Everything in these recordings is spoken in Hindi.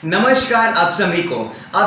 नमस्कार आप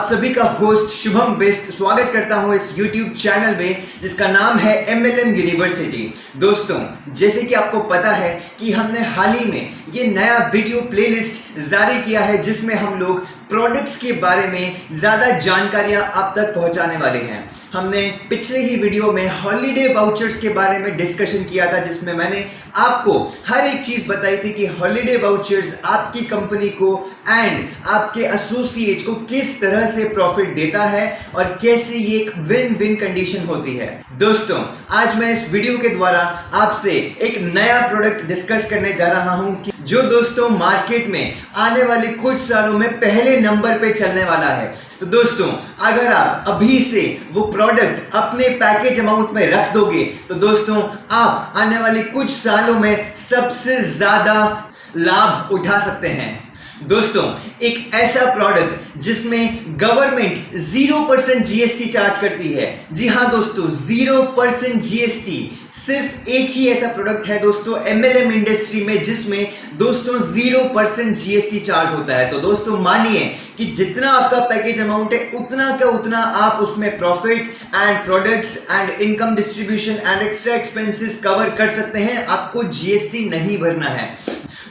सभी का होस्ट शुभम बेस्ट स्वागत करता हूं इस YouTube चैनल में जिसका नाम है MLM यूनिवर्सिटी। दोस्तों, जैसे कि आपको पता है कि हमने हाल ही में ये नया वीडियो प्लेलिस्ट जारी किया है जिसमें हम लोग प्रोडक्ट्स के बारे में ज़्यादा जानकारियां आप तक पहुंचाने वाले हैं। हमने पिछले ही वीडियो में हॉलीडे वाउचर्स के बारे में डिस्कशन किया था जिसमें मैंने आपको हर एक चीज़ बताई थी कि हॉलीडे वाउचर्स आपकी कंपनी को एंड आपके एसोसिएट को किस तरह से प्रॉफिट देता है और कैसे ये एक विन विन कंडीशन होती है। दोस्तों, आज मैं इस वीडियो के द्वारा आपसे एक नया प्रोडक्ट डिस्कस करने जा रहा हूं कि जो दोस्तों मार्केट में आने वाले कुछ सालों में पहले नंबर पे चलने वाला है। तो दोस्तों, अगर आप अभी से वो प्रोडक्ट अपने पैकेज अमाउंट में रख दोगे तो दोस्तों आप आने वाले कुछ सालों में सबसे ज्यादा लाभ उठा सकते हैं। दोस्तों, एक ऐसा प्रोडक्ट जिसमें गवर्नमेंट 0% जीएसटी चार्ज करती है। जी हां दोस्तों, 0% जीएसटी। सिर्फ एक ही ऐसा प्रोडक्ट है दोस्तों MLM इंडस्ट्री में जिसमें दोस्तों 0% जीएसटी चार्ज होता है। तो दोस्तों मानिए कि जितना आपका पैकेज अमाउंट है उतना का उतना आप उसमें profit and products and income distribution and extra expenses cover कर सकते हैं। आपको जीएसटी नहीं भरना है।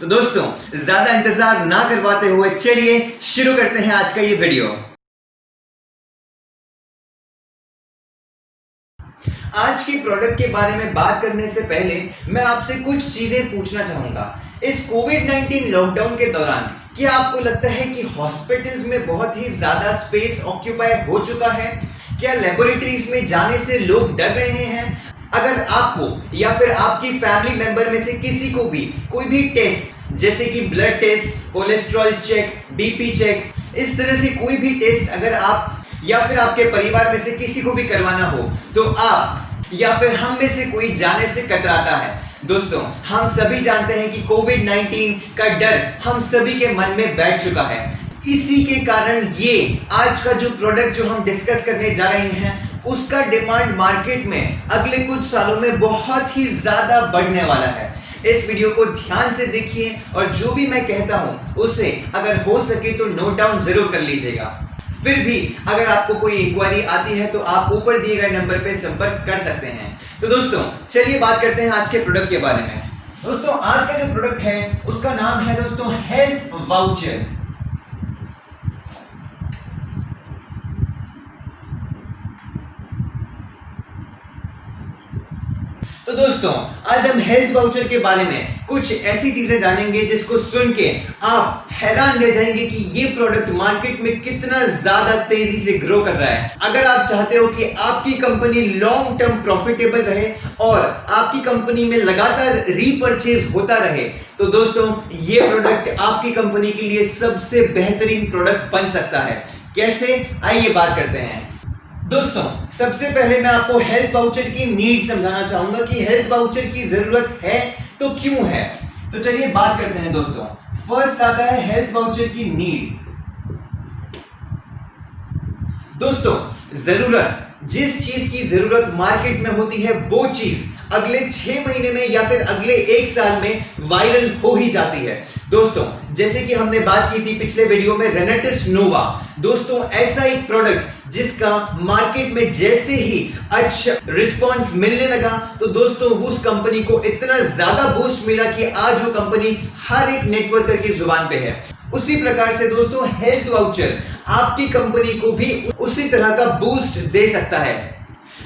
तो दोस्तों, ज्यादा इंतजार ना करवाते हुए चलिए शुरू करते हैं आज का ये वीडियो। आज के प्रोडक्ट के बारे में बात करने से पहले मैं आपसे कुछ चीजें पूछना चाहूंगा। इस कोविड-19 लॉकडाउन के दौरान क्या आपको लगता है कि हॉस्पिटल्स में बहुत ही ज्यादा स्पेस ऑक्यूपाई हो चुका है? क्या लेबोरेटरीज में जाने से लोग डर रहे हैं? अगर आपको या फिर आपकी फैमिली मेंबर में से किसी को भी कोई भी टेस्ट जैसे कि blood test, cholesterol check, BP check, इस तरह से कोई भी टेस्ट अगर आप या फिर आपके परिवार में से किसी को भी करवाना हो तो आप या फिर हम में से कोई जाने से कतराता है। दोस्तों, हम सभी जानते हैं कि कोविड-19 का डर हम सभी के मन में बैठ चुका है। इसी के कारण ये आज का जो प्रोडक्ट जो हम डिस्कस करने जा रहे हैं उसका डिमांड मार्केट में अगले कुछ सालों में बहुत ही ज्यादा बढ़ने वाला है। इस वीडियो को ध्यान से देखिए और जो भी मैं कहता हूं उसे अगर हो सके तो नोट डाउन जरूर कर लीजिएगा। फिर भी अगर आपको कोई इंक्वायरी आती है तो आप ऊपर दिए गए नंबर पे संपर्क कर सकते हैं। तो दोस्तों, चलिए बात करते हैं आज के प्रोडक्ट के बारे में। दोस्तों, आज का जो प्रोडक्ट है उसका नाम है दोस्तों हेल्थ वाउचर। तो दोस्तों, आज हम हेल्थ वाउचर के बारे में कुछ ऐसी चीजें जानेंगे जिसको सुन के आप हैरान रह जाएंगे कि ये प्रोडक्ट मार्केट में कितना ज्यादा तेजी से ग्रो कर रहा है। अगर आप चाहते हो कि आपकी कंपनी लॉन्ग टर्म प्रॉफिटेबल रहे और आपकी कंपनी में लगातार रीपरचेज होता रहे तो दोस्तों ये प्रोडक्ट आपकी कंपनी के लिए सबसे बेहतरीन प्रोडक्ट बन सकता है। कैसे, आइए बात करते हैं। दोस्तों, सबसे पहले मैं आपको हेल्थ वाउचर की नीड समझाना चाहूंगा कि हेल्थ वाउचर की जरूरत है तो क्यों है। तो चलिए बात करते हैं दोस्तों। फर्स्ट आता है हेल्थ वाउचर की नीड। दोस्तों, जरूरत, जिस चीज की जरूरत मार्केट में होती है वो चीज अगले 6 महीने में या फिर अगले 1 साल में वायरल हो ही जाती है। दोस्तों, जैसे कि हमने बात की थी पिछले वीडियो में रेनेटिस नोवा। दोस्तों, ऐसा एक प्रोडक्ट जिसका मार्केट में जैसे ही अच्छा रिस्पांस मिलने लगा तो दोस्तों उस कंपनी को इतना ज्यादा बूस्ट मिला कि आज वो कंपनी हर एक नेटवर्कर की जुबान पे है। उसी प्रकार से दोस्तों हेल्थ वाउचर आपकी कंपनी को भी उसी तरह का बूस्ट दे सकता है।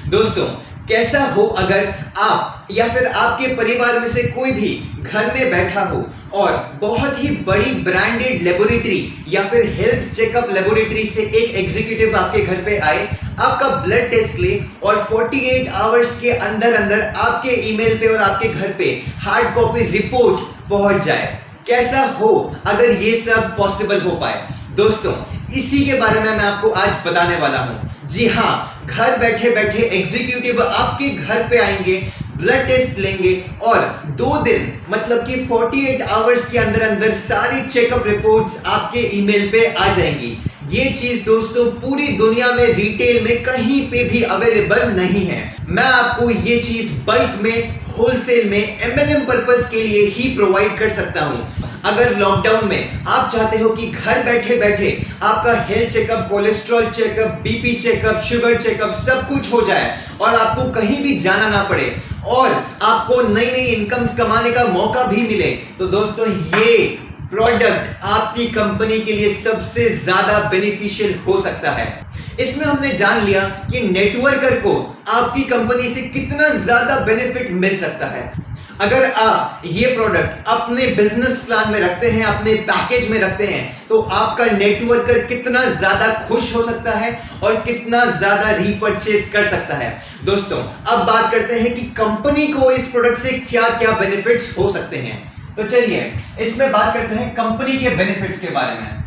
दोस्तों, कैसा हो अगर आप या फिर आपके परिवार में से कोई भी घर में बैठा हो और बहुत ही बड़ी ब्रांडेड लेबोरेटरी या फिर हेल्थ चेकअप लेबोरेटरी से एक एग्जीक्यूटिव आपके घर पे आए, आपका ब्लड टेस्ट ले और 48 आवर्स के अंदर अंदर आपके ईमेल पे और आपके घर पे हार्ड कॉपी रिपोर्ट पहुंच जाए। कैसा हो अगर ये सब पॉसिबल हो पाए। दोस्तों, इसी के बारे में मैं आपको आज बताने वाला हूं। जी हां, घर बैठे बैठे एग्जीक्यूटिव आपके घर पे आएंगे, ब्लड टेस्ट लेंगे और 2 दिन मतलब कि 48 आवर्स के अंदर अंदर सारी चेकअप रिपोर्ट्स आपके ईमेल पे आ जाएंगी। ये चीज दोस्तों पूरी दुनिया में रिटेल में कहीं पे भी अवेलेबल नहीं है। मैं आपको ये चीज बल्क में, होलसेल में MLM पर्पस के लिए ही प्रोवाइड कर सकता हूं। अगर लॉकडाउन में आप चाहते हो कि घर बैठे बैठे आपका health checkup, cholesterol checkup, BP checkup, sugar checkup सब कुछ हो जाए और आपको कहीं भी जाना ना पड़े और आपको नई नई इनकम्स कमाने का मौका भी मिले, तो दोस्तों ये प्रोडक्ट आपकी कंपनी के लिए सबसे ज्यादा बेनिफिशियल हो सकता है। इसमें हमने जान लिया कि नेटवर्कर को आपकी कंपनी से कितना ज्यादा बेनिफिट मिल सकता है। अगर आप ये प्रोडक्ट अपने बिजनेस प्लान में रखते हैं, अपने पैकेज में रखते हैं, तो आपका नेटवर्कर कितना ज्यादा खुश हो सकता है और कितना ज्यादा रीपरचेज कर सकता है। दोस्तों अब बात करते हैं कि कंपनी को इस प्रोडक्ट से क्या क्या बेनिफिट्स हो सकते हैं। तो चलिए इसमें बात करते हैं कंपनी के बेनिफिट्स के बारे में।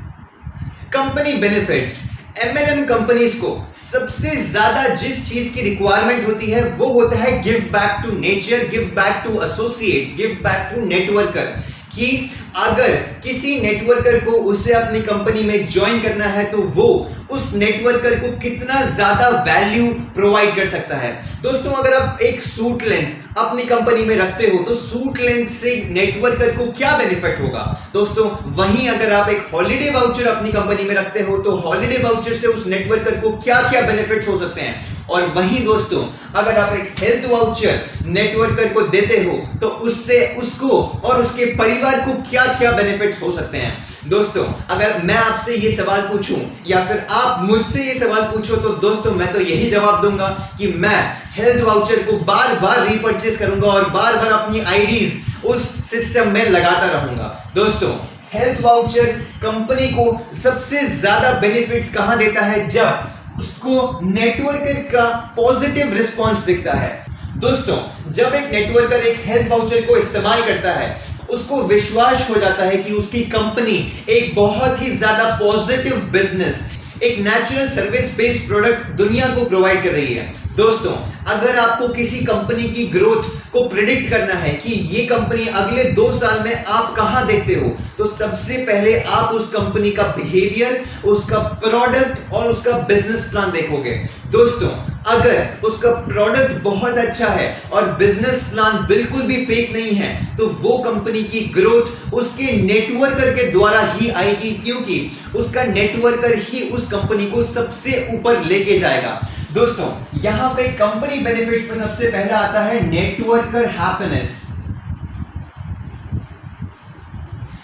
कंपनी बेनिफिट्स, एमएलएम कंपनीज को सबसे ज्यादा जिस चीज की रिक्वायरमेंट होती है वो होता है give back to nature, give back to associates, give back to networker. कि अगर किसी नेटवर्कर को उसे अपनी कंपनी में ज्वाइन करना है तो वो उस नेटवर्कर को कितना ज्यादा वैल्यू प्रोवाइड कर सकता है। दोस्तों अगर आप एक सूट लेंथ अपनी कंपनी में रखते हो तो सूट लेंथ से नेटवर्कर को क्या बेनिफिट होगा। दोस्तों वहीं अगर आप एक हॉलिडे वाउचर अपनी कंपनी में रखते हो तो हॉलिडे वाउचर से उस नेटवर्कर को क्या क्या बेनिफिट्स हो सकते हैं। और वहीं दोस्तों अगर आप एक हेल्थ वाउचर नेटवर्कर को देते हो तो उससे उसको और उसके परिवार को क्या क्या बेनिफिट्स हो सकते हैं। दोस्तों अगर मैं आपसे ये सवाल पूछूं या फिर आप मुझसे ये सवाल पूछो तो दोस्तों मैं तो यही जवाब दूंगा कि मैं हेल्थ वाउचर को बार बार रीपरचेज करूंगा और बार बार अपनी आईडीज उस सिस्टम में लगाता रहूंगा। दोस्तों हेल्थ वाउचर कंपनी को सबसे ज्यादा बेनिफिट्स कहां देता है, जब उसको नेटवर्कर का पॉजिटिव रिस्पॉन्स दिखता है। दोस्तों जब एक नेटवर्कर एक हेल्थ वाउचर को इस्तेमाल करता है उसको विश्वास हो जाता है कि उसकी कंपनी एक बहुत ही ज्यादा पॉजिटिव बिजनेस, एक नेचुरल सर्विस बेस्ड प्रोडक्ट दुनिया को प्रोवाइड कर रही है। दोस्तों अगर आपको किसी कंपनी की ग्रोथ को प्रिडिक्ट करना है कि ये कंपनी अगले 2 साल में आप कहां देखते हो, तो सबसे पहले आप उस कंपनी का बिहेवियर, उसका प्रोडक्ट और उसका बिजनेस प्लान देखोगे। दोस्तों अगर उसका प्रोडक्ट बहुत अच्छा है और बिजनेस प्लान बिल्कुल भी फेक नहीं है तो वो कंपनी की ग्रोथ उसके नेटवर्कर के द्वारा ही आएगी, क्योंकि उसका नेटवर्कर ही उस कंपनी को सबसे ऊपर लेके जाएगा। दोस्तों यहां पे कंपनी बेनिफिट्स पर सबसे पहला आता है नेटवर्कर हैप्पीनेस,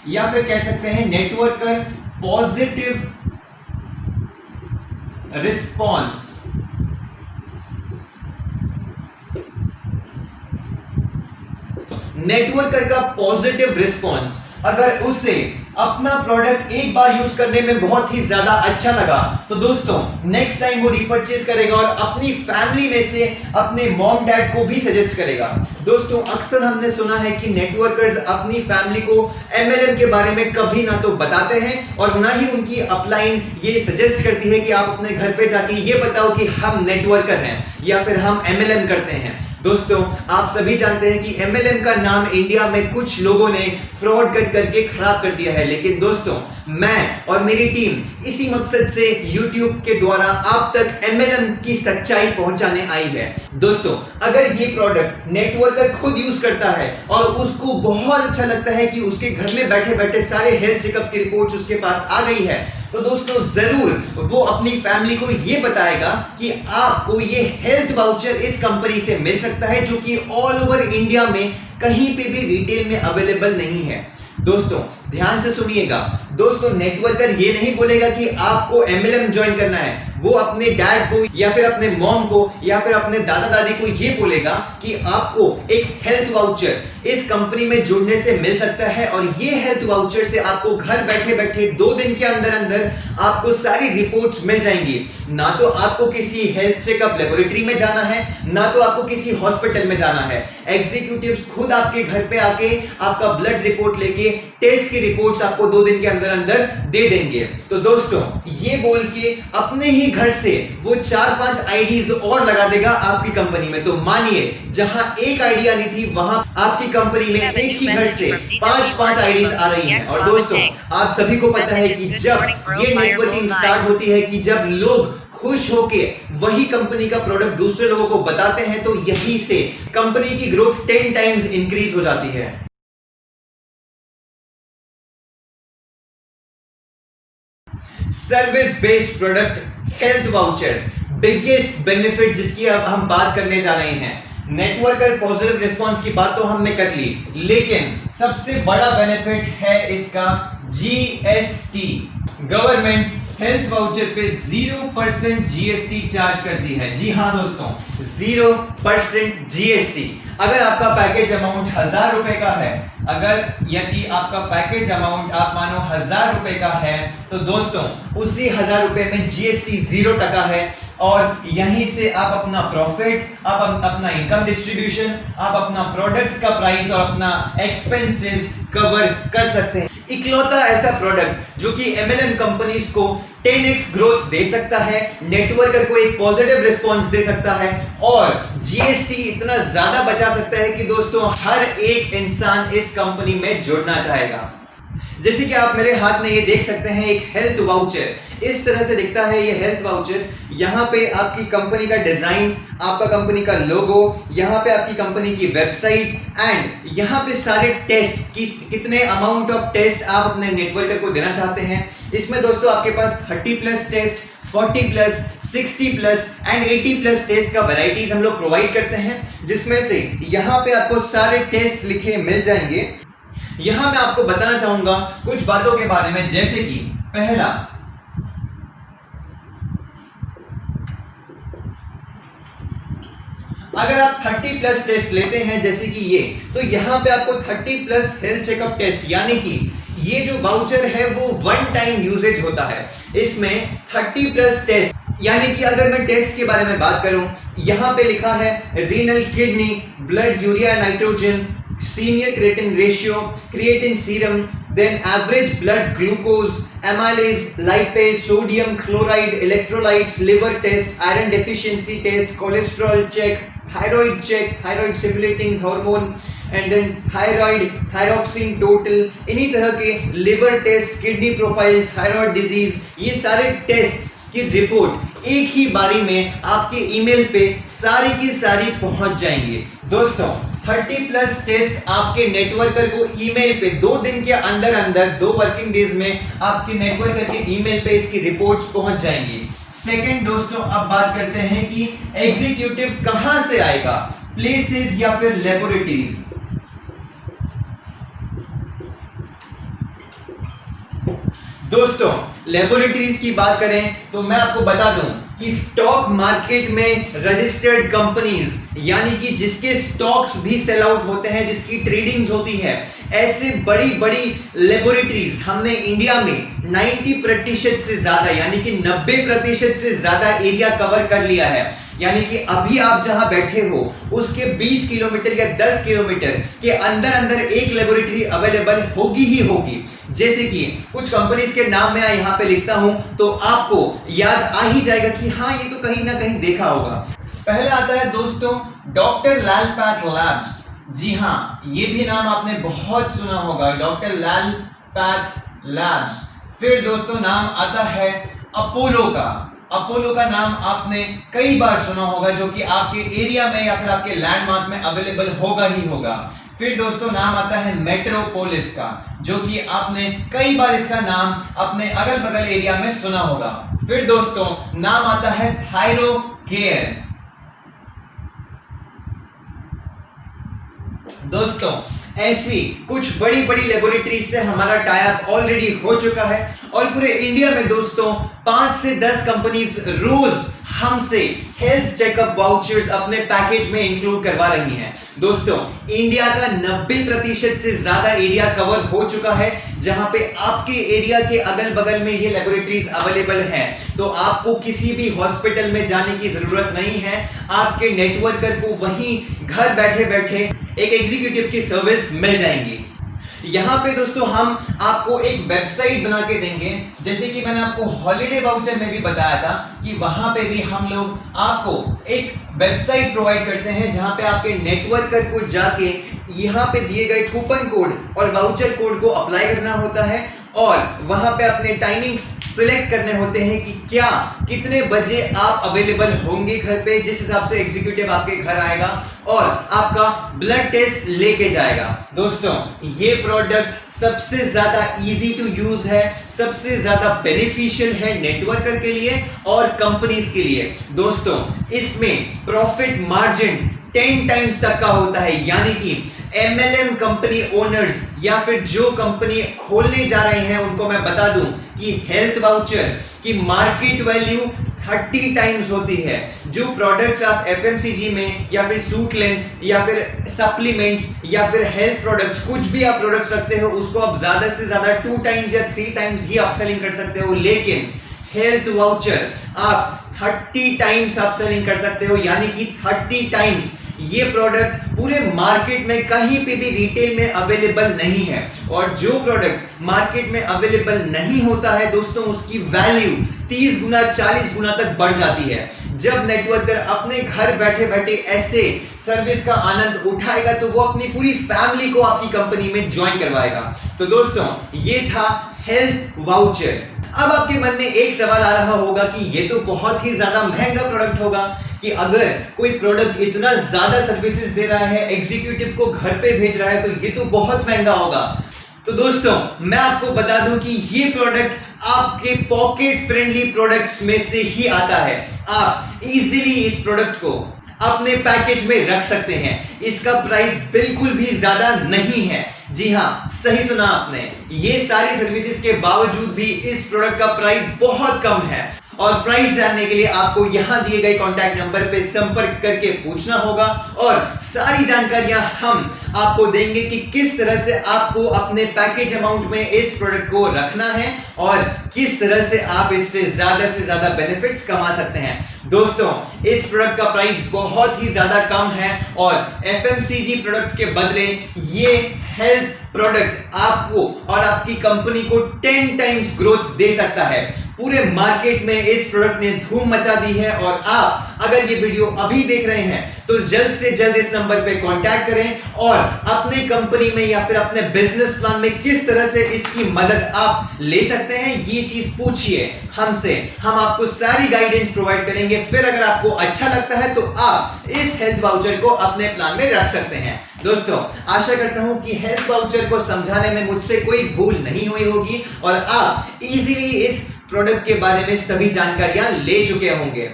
या फिर कह सकते हैं नेटवर्कर पॉजिटिव रिस्पॉन्स। नेटवर्कर का पॉजिटिव रिस्पॉन्स, अगर उसे अपना प्रोडक्ट एक बार यूज करने में बहुत ही ज्यादा अच्छा लगा तो दोस्तों नेक्स्ट टाइम वो रीपरचेज करेगा और अपनी फैमिली में से अपने मॉम डैड को भी सजेस्ट करेगा। दोस्तों अक्सर हमने सुना है कि नेटवर्कर्स अपनी फैमिली को एमएलएम के बारे में कभी ना तो बताते हैं और ना ही उनकी अपलाइन ये सजेस्ट करती है कि आप अपने घर पे जाके ये बताओ कि हम नेटवर्कर हैं या फिर हम एमएलएम करते हैं। दोस्तों आप सभी जानते हैं कि एमएलएम का नाम इंडिया में कुछ लोगों ने फ्रॉड करके खराब कर दिया है, लेकिन दोस्तों मैं और मेरी टीम इसी मकसद से YouTube के द्वारा आप तक एमएलएम की सच्चाई पहुंचाने आई है। दोस्तों अगर ये प्रोडक्ट नेटवर्कर खुद यूज करता है और उसको बहुत अच्छा लगता है कि उसके घर में बैठे बैठे सारे हेल्थ चेकअप की रिपोर्ट्स उसके पास आ गई है, तो दोस्तों जरूर वो अपनी फैमिली को ये बताएगा कि आपको ये हेल्थ वाउचर इस कंपनी से मिल सकता है जो कि ऑल ओवर इंडिया में कहीं पे भी रिटेल में अवेलेबल नहीं है। दोस्तों ध्यान से सुनिएगा। दोस्तों नेटवर्कर ये नहीं बोलेगा कि आपको एमएलएम ज्वाइन करना है, वो अपने डैड को या फिर अपने मॉम को या फिर अपने दादा दादी को ये बोलेगा कि आपको एक हेल्थ वाउचर इस कंपनी में जुड़ने से मिल सकता है और ये हेल्थ वाउचर से आपको घर बैठे बैठे 2 दिन के अंदर अंदर आपको सारी रिपोर्ट्स मिल जाएंगी। ना तो आपको किसी हेल्थ चेकअप लेबोरेटरी में जाना है, ना तो आपको किसी हॉस्पिटल में जाना है। एग्जीक्यूटिव्स खुद आपके घर पे आके आपका ब्लड रिपोर्ट लेके टेस्ट की रिपोर्ट्स आपको 2 दिन के अंदर अंदर दे देंगे। तो दोस्तों ये बोल के अपने ही घर से वो 4-5 आईडीज और लगा देगा आपकी कंपनी में। तो मानिए जहां एक आईडी आनी थी वहां आपकी कंपनी में एक ही घर से 5-5 आईडीज आ रही हैं। और दोस्तों आप सभी को पता है कि जब ये नेटवर्किंग स्टार्ट होती है, कि जब लोग खुश होके वही कंपनी का प्रोडक्ट दूसरे लोगों को बताते हैं, तो यहीं से कंपनी की ग्रोथ 10 टाइम्स इंक्रीज हो जाती है। Service based product health voucher, biggest benefit जिसकी अब हम बात करने जा रहे हैं। नेटवर्क और पॉजिटिव रिस्पांस की बात तो हमने कर ली, लेकिन सबसे बड़ा बेनिफिट है इसका जीएसटी। गवर्नमेंट हेल्थ वाउचर पे 0% जीएसटी चार्ज करती है। जी हाँ दोस्तों, 0% जीएसटी। अगर आपका पैकेज अमाउंट 1000 रुपए का है, अगर यदि आपका पैकेज अमाउंट आप मानो 1000 रुपए का है, तो दोस्तों उसी 1000 रुपए में जीएसटी 0% है और यहीं से आप अपना प्रॉफिट, आप अपना इनकम डिस्ट्रीब्यूशन, आप अपना प्रोडक्ट्स का प्राइस और अपना एक्सपेंसेस कवर कर सकते हैं। इकलौता ऐसा प्रोडक्ट जो कि एमएलएम कंपनीज को 10x ग्रोथ दे सकता है, नेटवर्कर को एक पॉजिटिव रिस्पांस दे सकता है और जीएसटी इतना ज्यादा बचा सकता है कि दोस्तों हर एक इंसान इस कंपनी में जुड़ना चाहेगा। जैसे कि आप मेरे हाथ में ये देख सकते हैं, एक हेल्थ वाउचर इस तरह से दिखता है। ये हेल्थ वाउचर, यहाँ पे आपकी कंपनी का डिजाइन, आपका कंपनी का लोगो, यहाँ पे आपकी कंपनी की वेबसाइट एंड यहाँ पे सारे टेस्ट, कितने अमाउंट ऑफ टेस्ट आप अपने नेटवर्कर को देना चाहते हैं। इसमें दोस्तों आपके पास 30+ टेस्ट, 40+, 60+ एंड 80+ टेस्ट का वैरायटीज हम लोग प्रोवाइड करते हैं, जिसमें से यहाँ पे आपको सारे टेस्ट लिखे मिल जाएंगे। यहां मैं आपको बताना चाहूंगा कुछ बातों के बारे में, जैसे कि पहला, अगर आप 30+ टेस्ट लेते हैं जैसे कि ये, तो यहां पे आपको 30+ हेल्थ चेकअप टेस्ट, यानी कि ये जो वाउचर है वो 1 टाइम यूजेज होता है। इसमें 30+ टेस्ट, यानी कि अगर मैं टेस्ट के बारे में बात करूं, यहां पे लिखा है renal, kidney, blood urea nitrogen, senior creatine ratio, creatine serum, then average blood glucose, amylase, lipase, sodium chloride, electrolytes, liver test, iron deficiency test, cholesterol check, thyroid check, thyroid stimulating hormone, and then thyroid, thyroxine total, इन्हीं तरह के liver test, kidney profile, thyroid disease, ये सारे टेस्ट की रिपोर्ट एक ही बारी में आपके ईमेल पे सारी की सारी पहुंच जाएंगी। दोस्तों 30+ टेस्ट आपके नेटवर्कर को ईमेल पे 2 दिन के अंदर अंदर, 2 वर्किंग डेज में आपके नेटवर्कर के ईमेल पे इसकी रिपोर्ट्स पहुंच जाएंगी। सेकंड दोस्तों, अब बात करते हैं कि एग्जीक्यूटिव कहां से आएगा, प्लेसेस या फिर लेबोरेटरीज। दोस्तों लेबोरेटरीज की बात करें तो मैं आपको बता दूं कि स्टॉक मार्केट में रजिस्टर्ड कंपनीज, यानी कि जिसके स्टॉक्स भी सेल आउट होते हैं, जिसकी ट्रेडिंग्स होती है, ऐसे बड़ी बड़ी लेबोरेटरीज हमने इंडिया में 90% से ज्यादा, यानी कि 90% से ज्यादा एरिया कवर कर लिया है। यानी कि अभी आप जहां बैठे हो उसके 20 किलोमीटर या 10 किलोमीटर के अंदर अंदर एक लेबोरेटरी अवेलेबल होगी ही होगी। जैसे कि कुछ कंपनीज के नाम मैं यहां पे लिखता हूं तो आपको याद आ ही जाएगा कि हाँ ये तो कहीं ना कहीं देखा होगा। पहले आता है दोस्तों डॉक्टर लाल पैथ लैब्स। जी हाँ, ये भी नाम आपने बहुत सुना होगा, डॉक्टर लाल पैथ लैब्स। फिर दोस्तों नाम आता है अपोलो का। अपोलो का नाम आपने कई बार सुना होगा, जो कि आपके एरिया में या फिर आपके लैंडमार्क में अवेलेबल होगा ही होगा। फिर दोस्तों नाम आता है मेट्रोपोलिस का, जो कि आपने कई बार इसका नाम अपने अगल बगल एरिया में सुना होगा। फिर दोस्तों नाम आता है थायरो केयर। दोस्तों ऐसी कुछ बड़ी बड़ी लेबोरेटरीज से हमारा टाई अप ऑलरेडी हो चुका है और पूरे इंडिया में दोस्तों 5 से 10 कंपनीज रोज हमसे हेल्थ चेकअप वाउचर्स अपने पैकेज में इंक्लूड करवा रही हैं। दोस्तों इंडिया का 90% से ज्यादा एरिया कवर हो चुका है, जहां पे आपके एरिया के अगल बगल में ये लेबोरेटरीज अवेलेबल हैं। तो आपको किसी भी हॉस्पिटल में जाने की जरूरत नहीं है, आपके नेटवर्कर को वहीं घर बैठे बैठे एक एग्जीक्यूटिव की सर्विस मिल जाएंगी। यहाँ पे दोस्तों हम आपको एक वेबसाइट बना के देंगे, जैसे कि मैंने आपको हॉलीडे वाउचर में भी बताया था कि वहां पे भी हम लोग आपको एक वेबसाइट प्रोवाइड करते हैं, जहां पे आपके नेटवर्कर को जाके यहाँ पे दिए गए कूपन कोड और वाउचर कोड को अप्लाई करना होता है और वहां पे अपने टाइमिंग्स सिलेक्ट करने होते हैं कि क्या कितने बजे आप अवेलेबल होंगे घर पे, जिस हिसाब से एग्जीक्यूटिव आपके घर आएगा और आपका ब्लड टेस्ट लेके जाएगा। दोस्तों ये प्रोडक्ट सबसे ज्यादा इजी टू यूज है, सबसे ज्यादा बेनिफिशियल है नेटवर्कर के लिए और कंपनीज के लिए। दोस्तों इसमें प्रॉफिट मार्जिन 10 टाइम्स तक का होता है, यानी कि MLM कंपनी ओनर्स या फिर जो कंपनी खोलने जा रहे हैं उनको मैं बता दूं कि हेल्थ वाउचर की मार्केट वैल्यू 30 टाइम्स होती है। जो प्रोडक्ट्स आप FMCG में या फिर सूट लेंथ या फिर सप्लीमेंट्स या फिर हेल्थ प्रोडक्ट्स, कुछ भी आप प्रोडक्ट्स रखते हो उसको आप ज्यादा से ज्यादा 2 टाइम्स या 3 टाइम्स ही अपसेलिंग कर सकते हो, लेकिन हेल्थ वाउचर आप 30 टाइम्स अपसेलिंग कर सकते हो, यानी कि 30 टाइम्स। ये प्रोडक्ट पूरे मार्केट में कहीं पे भी रिटेल में अवेलेबल नहीं है, और जो प्रोडक्ट मार्केट में अवेलेबल नहीं होता है दोस्तों उसकी वैल्यू 30 गुना 40 गुना तक बढ़ जाती है। जब नेटवर्कर अपने घर बैठे बैठे ऐसे सर्विस का आनंद उठाएगा तो वो अपनी पूरी फैमिली को आपकी कंपनी में ज्वाइन करवाएगा। तो दोस्तों ये था हेल्थ वाउचर। अब आपके मन में एक सवाल आ रहा होगा कि ये तो बहुत ही ज्यादा महंगा प्रोडक्ट होगा, कि अगर कोई प्रोडक्ट इतना ज्यादा सर्विसेज दे रहा है, एग्जीक्यूटिव को घर पे भेज रहा है, तो ये तो बहुत महंगा होगा। तो दोस्तों मैं आपको बता दूं कि ये प्रोडक्ट आपके पॉकेट फ्रेंडली प्रोडक्ट्स में से ही आता है। आप इजीली इस प्रोडक्ट को अपने पैकेज में रख सकते हैं। इसका प्राइस बिल्कुल भी ज्यादा नहीं है। जी हाँ, सही सुना आपने, ये सारी सर्विसेज के बावजूद भी इस प्रोडक्ट का प्राइस बहुत कम है। और प्राइस जानने के लिए आपको यहां दिए गए कॉन्टैक्ट नंबर पे संपर्क करके पूछना होगा, और सारी जानकारियां हम आपको देंगे कि किस तरह से आपको अपने पैकेज अमाउंट में इस प्रोडक्ट को रखना है और किस तरह से आप इससे ज्यादा बेनिफिट्स कमा सकते हैं। दोस्तों इस प्रोडक्ट का प्राइस बहुत ही ज्यादा कम है, और FMCG प्रोडक्ट्स के बदले ये हेल्थ प्रोडक्ट आपको और आपकी कंपनी को 10 टाइम्स ग्रोथ दे सकता है। पूरे मार्केट में इस प्रोडक्ट ने धूम मचा दी है, और आप अगर ये वीडियो अभी देख रहे हैं तो जल्द से जल्द इस नंबर पे कांटेक्ट करें और अपने कंपनी में या फिर अपने बिजनेस प्लान में किस तरह से इसकी मदद आप ले सकते हैं ये चीज पूछिए हमसे। हम आपको सारी गाइडेंस प्रोवाइड करेंगे। फिर अगर आपको अच्छा लगता है तो आप इस हेल्थ वाउचर को अपने प्लान में रख सकते हैं। दोस्तों आशा करता हूं कि हेल्थ वाउचर को समझाने में मुझसे कोई भूल नहीं हुई होगी और आप इजीली इस प्रोडक्ट के बारे में सभी जानकारियां ले चुके होंगे।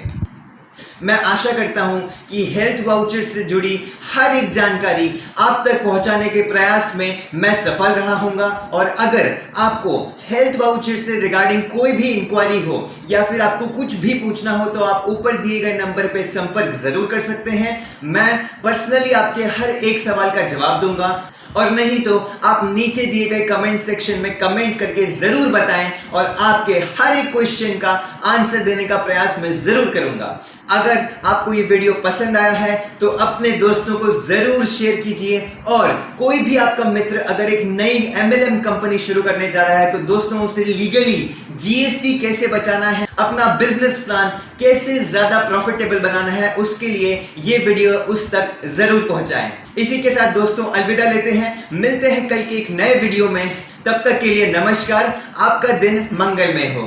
मैं आशा करता हूं कि हेल्थ वाउचर से जुड़ी हर एक जानकारी आप तक पहुंचाने के प्रयास में मैं सफल रहा हूंगा। और अगर आपको हेल्थ वाउचर से रिगार्डिंग कोई भी इंक्वायरी हो या फिर आपको कुछ भी पूछना हो तो आप ऊपर दिए गए नंबर पर संपर्क जरूर कर सकते हैं। मैं पर्सनली आपके हर एक सवाल का जवाब दूंगा, और नहीं तो आप नीचे दिए गए कमेंट सेक्शन में कमेंट करके जरूर बताएं और आपके हर एक क्वेश्चन का आंसर देने का प्रयास मैं जरूर करूंगा। अगर आपको ये वीडियो पसंद आया है तो अपने दोस्तों को जरूर शेयर कीजिए, और कोई भी आपका मित्र अगर एक नई MLM कंपनी शुरू करने जा रहा है तो दोस्तों उसे लीगली GST कैसे बचाना है, अपना बिजनेस प्लान कैसे ज्यादा प्रॉफिटेबल बनाना है, उसके लिए ये वीडियो उस तक जरूर पहुंचाएं। इसी के साथ दोस्तों अलविदा लेते हैं, मिलते हैं कल के एक नए वीडियो में। तब तक के लिए नमस्कार, आपका दिन मंगलमय हो।